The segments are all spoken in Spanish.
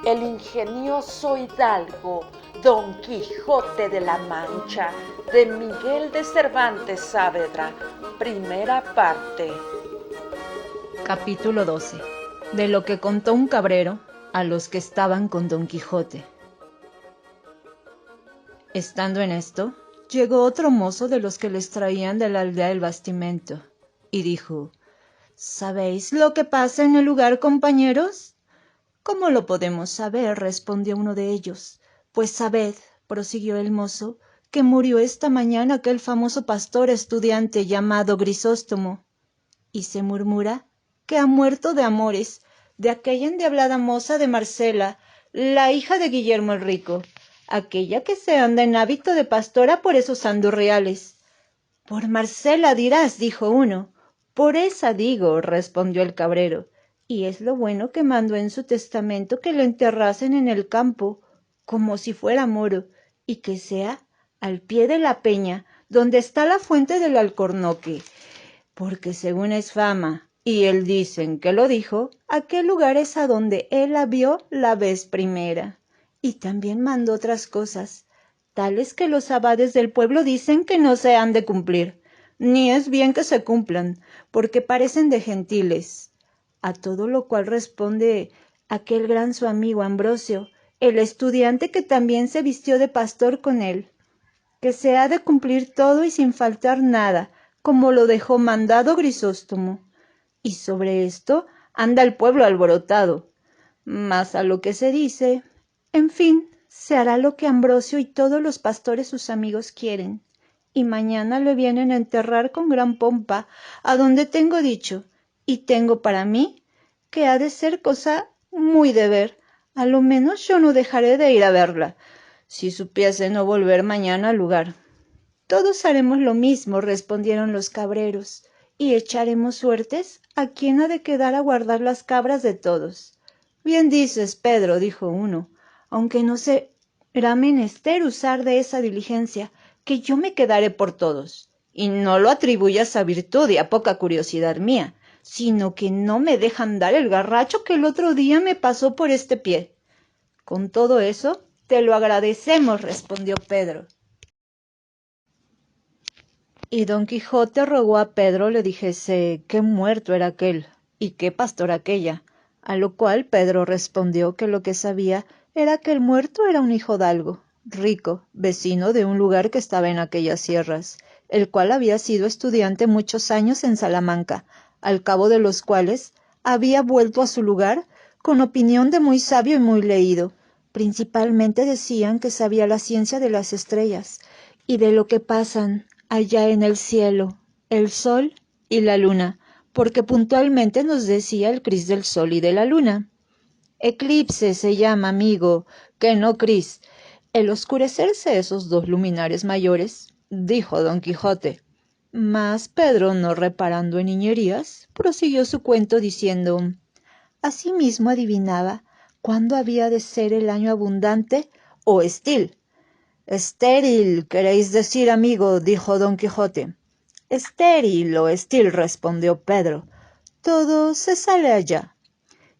El ingenioso hidalgo Don Quijote de la Mancha, de Miguel de Cervantes Saavedra, primera parte. Capítulo 12. De lo que contó un cabrero a los que estaban con Don Quijote. Estando en esto, llegó otro mozo de los que les traían de la aldea el bastimento, y dijo: ¿Sabéis lo que pasa en el lugar, compañeros? ¿Cómo lo podemos saber?, respondió uno de ellos. Pues sabed, prosiguió el mozo, que murió esta mañana aquel famoso pastor estudiante llamado Grisóstomo, y se murmura que ha muerto de amores de aquella endiablada moza de Marcela, la hija de Guillermo el Rico, aquella que se anda en hábito de pastora por esos andurriales. Por Marcela dirás, dijo uno. Por esa digo, respondió el cabrero, y es lo bueno que mandó en su testamento que lo enterrasen en el campo, como si fuera moro, y que sea al pie de la peña, donde está la fuente del Alcornoque, porque según es fama, y él dicen que lo dijo, aquel lugar es a donde él la vio la vez primera. Y también mandó otras cosas, tales que los abades del pueblo dicen que no se han de cumplir, ni es bien que se cumplan, porque parecen de gentiles. A todo lo cual responde aquel gran su amigo Ambrosio, el estudiante que también se vistió de pastor con él, que se ha de cumplir todo y sin faltar nada, como lo dejó mandado Grisóstomo. Y sobre esto anda el pueblo alborotado. Mas a lo que se dice, en fin, se hará lo que Ambrosio y todos los pastores sus amigos quieren, y mañana le vienen a enterrar con gran pompa, a donde tengo dicho, y tengo para mí, que ha de ser cosa muy de ver. A lo menos yo no dejaré de ir a verla, si supiese no volver mañana al lugar. Todos haremos lo mismo, respondieron los cabreros, y echaremos suertes a quien ha de quedar a guardar las cabras de todos. Bien dices, Pedro, dijo uno, aunque no será menester usar de esa diligencia, que yo me quedaré por todos. Y no lo atribuyas a virtud y a poca curiosidad mía, sino que no me dejan dar el garracho que el otro día me pasó por este pie. Con todo eso, te lo agradecemos, respondió Pedro. Y don Quijote rogó a Pedro le dijese qué muerto era aquel y qué pastor aquella, a lo cual Pedro respondió que lo que sabía era que el muerto era un hijodalgo, rico, vecino de un lugar que estaba en aquellas sierras, el cual había sido estudiante muchos años en Salamanca, al cabo de los cuales había vuelto a su lugar con opinión de muy sabio y muy leído. Principalmente decían que sabía la ciencia de las estrellas y de lo que pasan allá en el cielo, el sol y la luna, porque puntualmente nos decía el cris del sol y de la luna. Eclipse se llama, amigo, que no cris. El oscurecerse esos dos luminares mayores, dijo don Quijote. Mas Pedro, no reparando en niñerías, prosiguió su cuento diciendo: asimismo adivinaba cuándo había de ser el año abundante o estil. Estéril, queréis decir, amigo, dijo don Quijote. Estéril o estil, respondió Pedro. Todo se sale allá.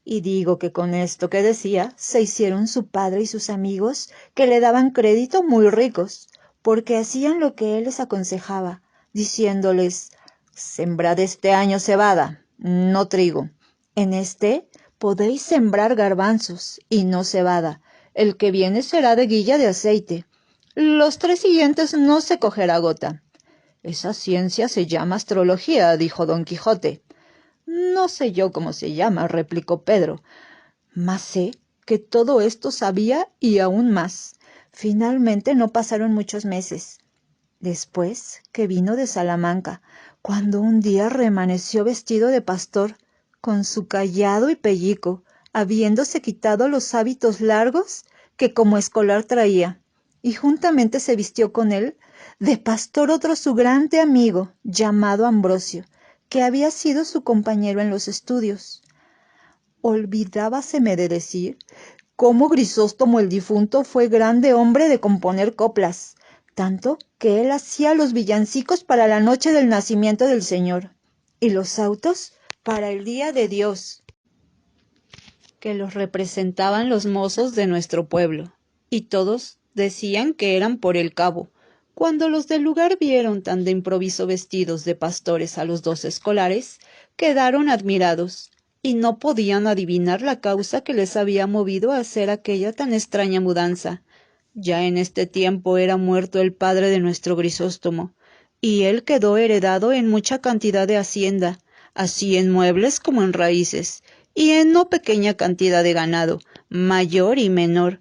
Y digo que con esto que decía se hicieron su padre y sus amigos, que le daban crédito, muy ricos, porque hacían lo que él les aconsejaba, diciéndoles: sembrad este año cebada, no trigo. En este podéis sembrar garbanzos y no cebada. El que viene será de guilla de aceite. Los 3 siguientes no se cogerá gota. Esa ciencia se llama astrología, dijo don Quijote. No sé yo cómo se llama, replicó Pedro, mas sé que todo esto sabía y aún más. Finalmente no pasaron muchos meses después que vino de Salamanca, cuando un día remaneció vestido de pastor, con su cayado y pellico, habiéndose quitado los hábitos largos que como escolar traía, y juntamente se vistió con él de pastor otro su grande amigo, llamado Ambrosio, que había sido su compañero en los estudios. Olvidábaseme de decir cómo Grisóstomo el difunto fue grande hombre de componer coplas, tanto que él hacía los villancicos para la noche del nacimiento del Señor, y los autos para el día de Dios. que los representaban los mozos de nuestro pueblo, y todos decían que eran por el cabo. Cuando los del lugar vieron tan de improviso vestidos de pastores a los dos escolares, quedaron admirados, y no podían adivinar la causa que les había movido a hacer aquella tan extraña mudanza. Ya en este tiempo era muerto el padre de nuestro Grisóstomo, y él quedó heredado en mucha cantidad de hacienda, así en muebles como en raíces, y en no pequeña cantidad de ganado, mayor y menor,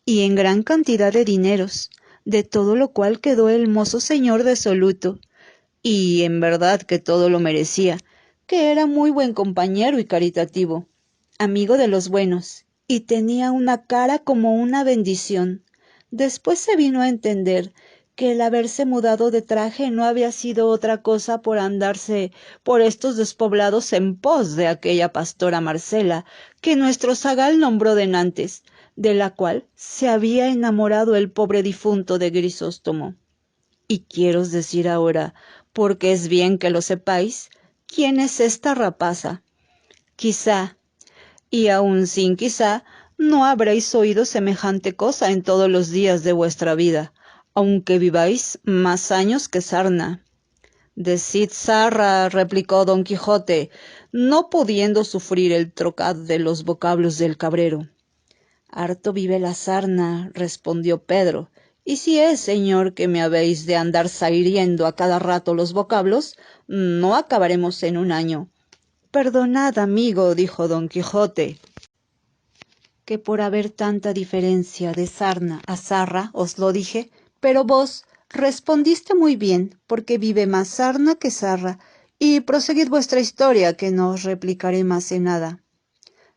y en gran cantidad de dineros, de todo lo cual quedó el mozo señor desoluto, y en verdad que todo lo merecía, que era muy buen compañero y caritativo, amigo de los buenos, y tenía una cara como una bendición. Después se vino a entender que el haberse mudado de traje no había sido otra cosa por andarse por estos despoblados en pos de aquella pastora Marcela, que nuestro zagal nombró denantes, de la cual se había enamorado el pobre difunto de Grisóstomo. Y quiero decir ahora, porque es bien que lo sepáis, quién es esta rapaza. Quizá, y aun sin quizá, no habréis oído semejante cosa en todos los días de vuestra vida, aunque viváis más años que sarna. Decid zarra, replicó don Quijote, no pudiendo sufrir el trocad de los vocablos del cabrero. Harto vive la sarna, respondió Pedro, y si es, señor, que me habéis de andar zahiriendo a cada rato los vocablos, no acabaremos en un año. Perdonad, amigo, dijo don Quijote, que por haber tanta diferencia de sarna a zarra os lo dije, pero vos respondiste muy bien, porque vive más sarna que zarra, y proseguid vuestra historia, que no os replicaré más en nada.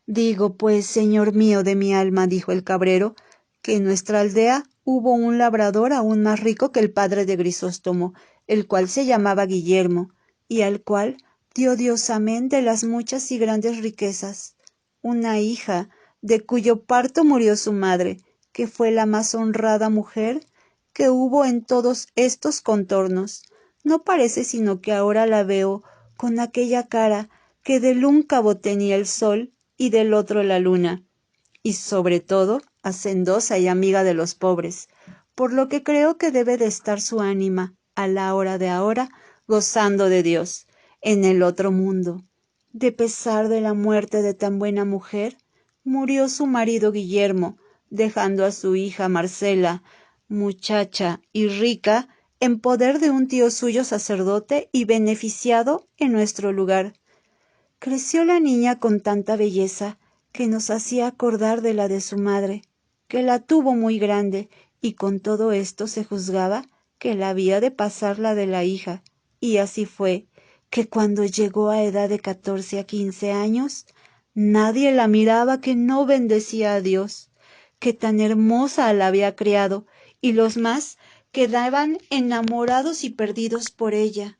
Digo, pues, señor mío de mi alma, dijo el cabrero, que en nuestra aldea hubo un labrador aún más rico que el padre de Grisóstomo, el cual se llamaba Guillermo, y al cual dio Dios amén de las muchas y grandes riquezas. Una hija, de cuyo parto murió su madre, que fue la más honrada mujer que hubo en todos estos contornos. No parece sino que ahora la veo con aquella cara que del un cabo tenía el sol y del otro la luna, y sobre todo hacendosa y amiga de los pobres, por lo que creo que debe de estar su ánima, a la hora de ahora, gozando de Dios, en el otro mundo. De pesar de la muerte de tan buena mujer, murió su marido Guillermo, dejando a su hija Marcela, muchacha y rica, en poder de un tío suyo sacerdote y beneficiado en nuestro lugar. Creció la niña con tanta belleza que nos hacía acordar de la de su madre, que la tuvo muy grande, y con todo esto se juzgaba que la había de pasar la de la hija, y así fue, que cuando llegó a edad de 14 a 15 años, nadie la miraba que no bendecía a Dios, que tan hermosa la había criado, y los más quedaban enamorados y perdidos por ella.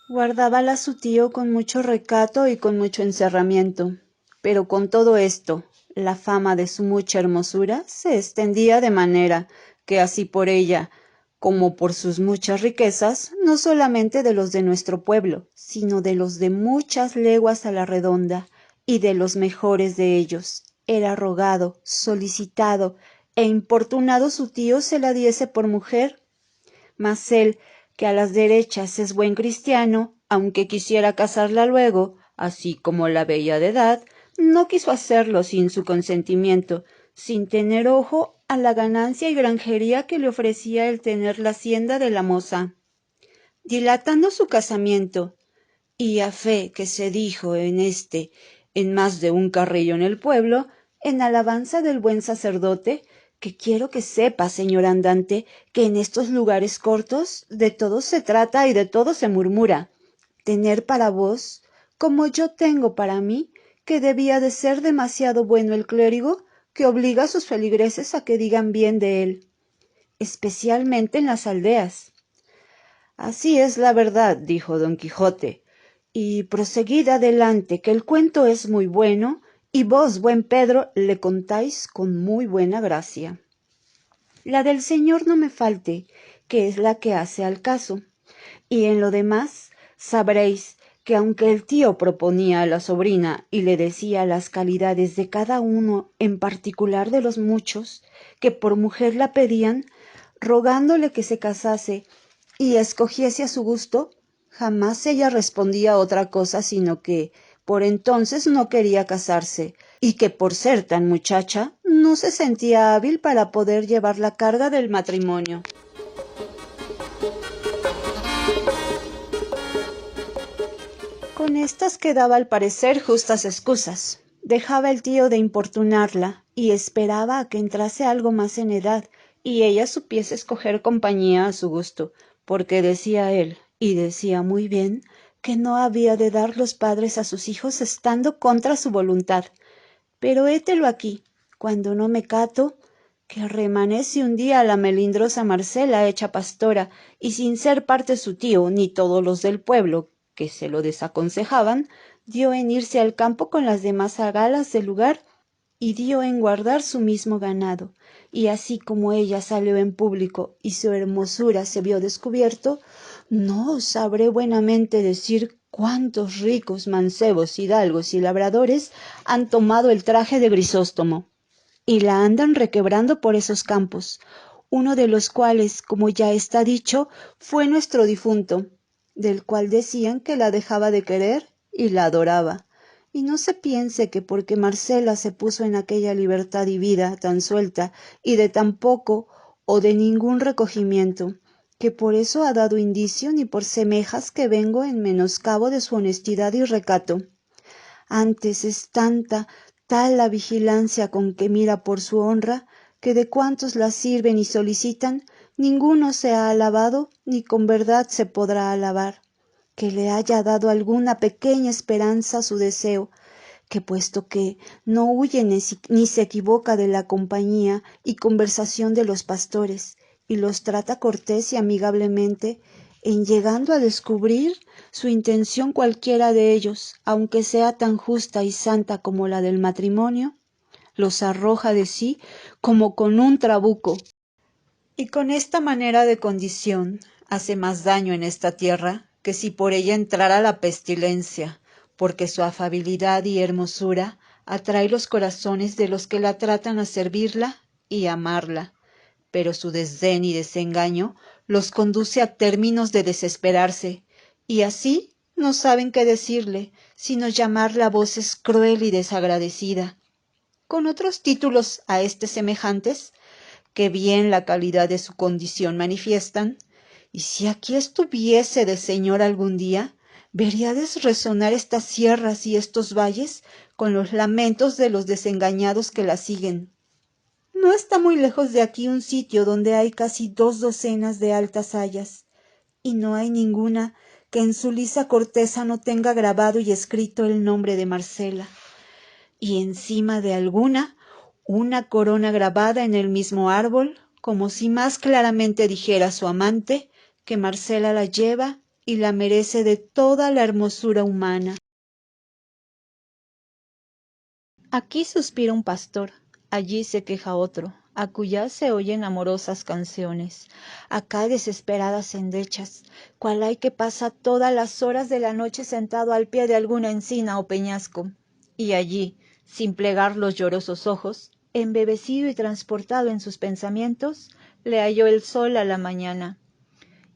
Guardábala su tío con mucho recato y con mucho encerramiento, pero con todo esto, la fama de su mucha hermosura se extendía de manera que así por ella, como por sus muchas riquezas, no solamente de los de nuestro pueblo, sino de los de muchas leguas a la redonda, y de los mejores de ellos, era rogado, solicitado e importunado su tío se la diese por mujer. Mas él, que a las derechas es buen cristiano, aunque quisiera casarla luego, así como la bella de edad, no quiso hacerlo sin su consentimiento, sin tener ojo a la ganancia y granjería que le ofrecía el tener la hacienda de la moza. Dilatando su casamiento, y a fe que se dijo en más de un carrillo en el pueblo, en alabanza del buen sacerdote, que quiero que sepa, señor andante, que en estos lugares cortos de todo se trata y de todo se murmura. Tener para vos, como yo tengo para mí, que debía de ser demasiado bueno el clérigo, que obliga a sus feligreses a que digan bien de él, especialmente en las aldeas. Así es la verdad, dijo don Quijote, y proseguid adelante, que el cuento es muy bueno, y vos, buen Pedro, le contáis con muy buena gracia. La del señor no me falte, que es la que hace al caso, y en lo demás sabréis que aunque el tío proponía a la sobrina y le decía las calidades de cada uno en particular de los muchos que por mujer la pedían, rogándole que se casase y escogiese a su gusto, jamás ella respondía otra cosa sino que por entonces no quería casarse y que por ser tan muchacha no se sentía hábil para poder llevar la carga del matrimonio. Con estas quedaba al parecer justas excusas. Dejaba el tío de importunarla y esperaba a que entrase algo más en edad y ella supiese escoger compañía a su gusto, porque decía él, y decía muy bien, que no había de dar los padres a sus hijos estando contra su voluntad. Pero hételo aquí, cuando no me cato, que remanece un día la melindrosa Marcela hecha pastora, y sin ser parte su tío ni todos los del pueblo, que se lo desaconsejaban, dio en irse al campo con las demás zagalas del lugar y dio en guardar su mismo ganado. Y así como ella salió en público y su hermosura se vio descubierto, no sabré buenamente decir cuántos ricos mancebos, hidalgos y labradores han tomado el traje de Grisóstomo y la andan requebrando por esos campos, uno de los cuales, como ya está dicho, fue nuestro difunto, del cual decían que la dejaba de querer y la adoraba. Y no se piense que porque Marcela se puso en aquella libertad y vida tan suelta y de tan poco o de ningún recogimiento, que por eso ha dado indicio ni por semejas que vengo en menoscabo de su honestidad y recato. Antes es tal la vigilancia con que mira por su honra, que de cuantos la sirven y solicitan, ninguno se ha alabado ni con verdad se podrá alabar, que le haya dado alguna pequeña esperanza a su deseo, que puesto que no huye ni se equivoca de la compañía y conversación de los pastores, y los trata cortés y amigablemente, en llegando a descubrir su intención cualquiera de ellos, aunque sea tan justa y santa como la del matrimonio, los arroja de sí como con un trabuco. Y con esta manera de condición hace más daño en esta tierra que si por ella entrara la pestilencia, porque su afabilidad y hermosura atrae los corazones de los que la tratan a servirla y amarla, pero su desdén y desengaño los conduce a términos de desesperarse, y así no saben qué decirle, sino llamarla a voces cruel y desagradecida, con otros títulos a este semejantes, que bien la calidad de su condición manifiestan, y si aquí estuviese de señor algún día, veríades resonar estas sierras y estos valles con los lamentos de los desengañados que la siguen. No está muy lejos de aquí un sitio donde hay casi 2 docenas de altas hayas, y no hay ninguna que en su lisa corteza no tenga grabado y escrito el nombre de Marcela, y encima de alguna una corona grabada en el mismo árbol, como si más claramente dijera su amante que Marcela la lleva y la merece de toda la hermosura humana. Aquí suspira un pastor, allí se queja otro, acullá se oyen amorosas canciones, acá desesperadas endechas, cual hay que pasa todas las horas de la noche sentado al pie de alguna encina o peñasco, y allí, sin plegar los llorosos ojos, embebecido y transportado en sus pensamientos, le halló el sol a la mañana.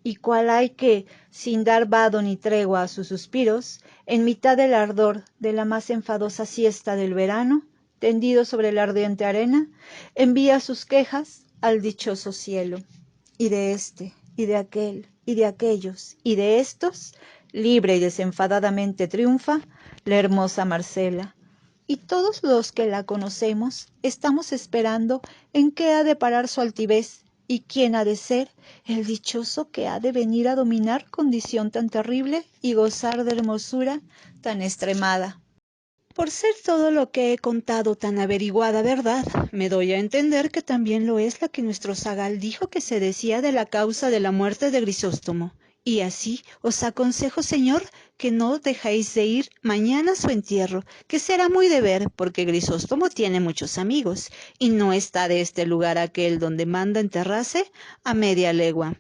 Y cual hay que, sin dar vado ni tregua a sus suspiros, en mitad del ardor de la más enfadosa siesta del verano, tendido sobre la ardiente arena, envía sus quejas al dichoso cielo. Y de este, y de aquel, y de aquellos, y de estos, libre y desenfadadamente triunfa la hermosa Marcela. Y todos los que la conocemos estamos esperando en qué ha de parar su altivez y quién ha de ser el dichoso que ha de venir a dominar condición tan terrible y gozar de hermosura tan extremada. Por ser todo lo que he contado tan averiguada verdad, me doy a entender que también lo es la que nuestro zagal dijo que se decía de la causa de la muerte de Grisóstomo. Y así os aconsejo, señor, que no dejéis de ir mañana a su entierro, que será muy de ver, porque Grisóstomo tiene muchos amigos, y no está de este lugar aquel donde manda enterrarse a media legua.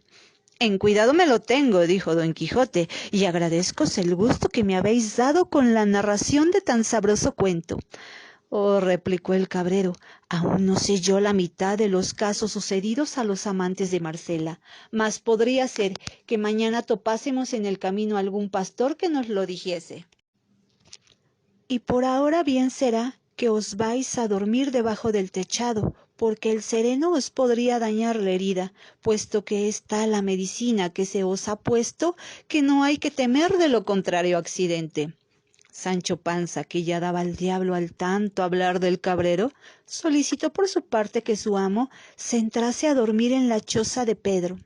En cuidado me lo tengo, dijo don Quijote, y agradezcoos el gusto que me habéis dado con la narración de tan sabroso cuento. Oh, replicó el cabrero, aún no sé yo la mitad de los casos sucedidos a los amantes de Marcela, mas podría ser que mañana topásemos en el camino algún pastor que nos lo dijese. Y por ahora bien será que os vais a dormir debajo del techado, porque el sereno os podría dañar la herida, puesto que es tal la medicina que se os ha puesto que no hay que temer de lo contrario accidente. Sancho Panza, que ya daba al diablo al tanto hablar del cabrero, solicitó por su parte que su amo se entrase a dormir en la choza de Pedro.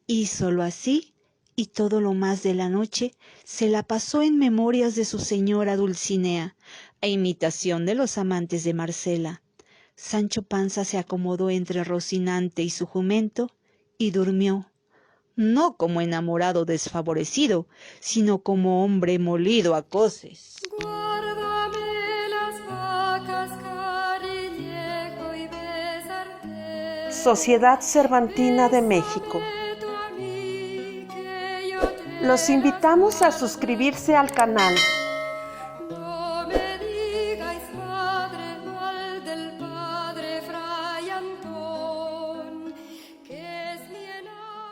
Hízolo así, y todo lo más de la noche se la pasó en memorias de su señora Dulcinea, a imitación de los amantes de Marcela. Sancho Panza se acomodó entre Rocinante y su jumento y durmió, no como enamorado desfavorecido, sino como hombre molido a coces. Sociedad Cervantina de México. Los invitamos a suscribirse al canal